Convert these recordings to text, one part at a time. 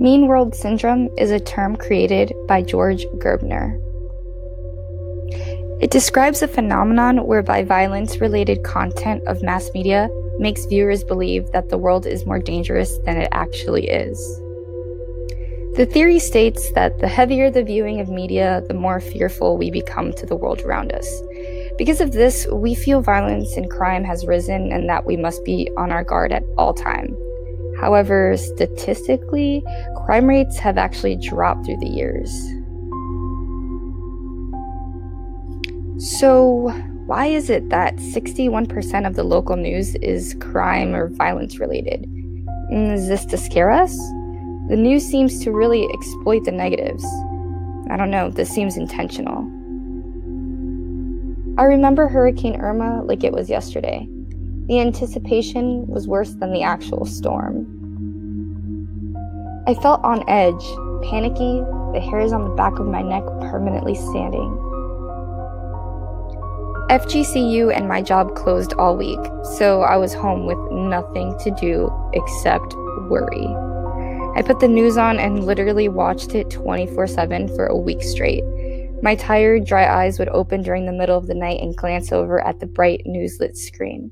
Mean World Syndrome is a term created by George Gerbner. It describes a phenomenon whereby violence-related content of mass media makes viewers believe that the world is more dangerous than it actually is. The theory states that the heavier the viewing of media, the more fearful we become to the world around us. Because of this, we feel violence and crime has risen and that we must be on our guard at all times. However, statistically, crime rates have actually dropped through the years. So, why is it that 61% of the local news is crime or violence related? Is this to scare us? The news seems to really exploit the negatives. I don't know, this seems intentional. I remember Hurricane Irma like it was yesterday. The anticipation was worse than the actual storm. I felt on edge, panicky, the hairs on the back of my neck permanently standing. FGCU and my job closed all week, so I was home with nothing to do except worry. I put the news on and literally watched it 24/7 for a week straight. My tired, dry eyes would open during the middle of the night and glance over at the bright newslit screen.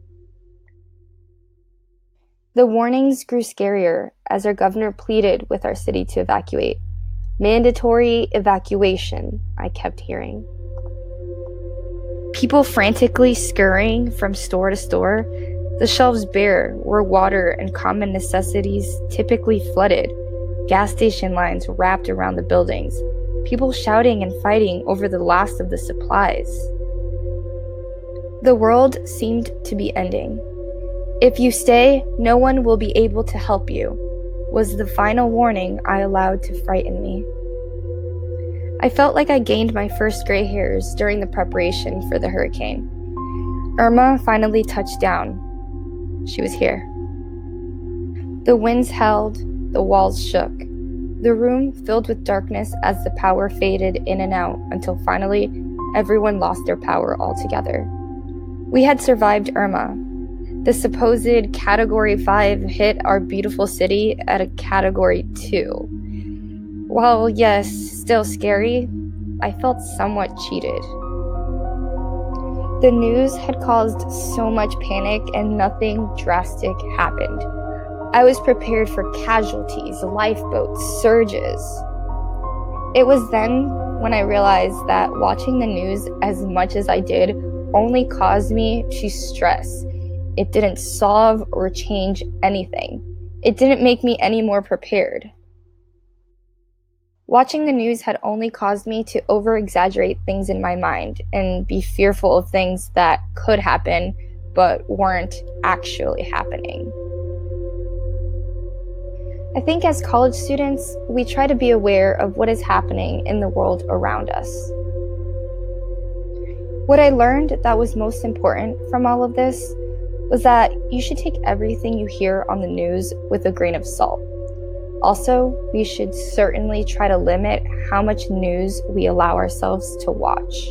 The warnings grew scarier as our governor pleaded with our city to evacuate. Mandatory evacuation, I kept hearing. People frantically scurrying from store to store, the shelves bare where water and common necessities typically flooded, gas station lines wrapped around the buildings, people shouting and fighting over the last of the supplies. The world seemed to be ending. If you stay, no one will be able to help you, was the final warning I allowed to frighten me. I felt like I gained my first gray hairs during the preparation for the hurricane. Irma finally touched down. She was here. The winds howled, the walls shook. The room filled with darkness as the power faded in and out until finally everyone lost their power altogether. We had survived Irma. The supposed Category 5 hit our beautiful city at a Category 2. While yes, still scary, I felt somewhat cheated. The news had caused so much panic and nothing drastic happened. I was prepared for casualties, lifeboats, surges. It was then when I realized that watching the news as much as I did only caused me to stress. It didn't solve or change anything. It didn't make me any more prepared. Watching the news had only caused me to over-exaggerate things in my mind and be fearful of things that could happen but weren't actually happening. I think as college students, we try to be aware of what is happening in the world around us. What I learned that was most important from all of this was that you should take everything you hear on the news with a grain of salt. Also, we should certainly try to limit how much news we allow ourselves to watch.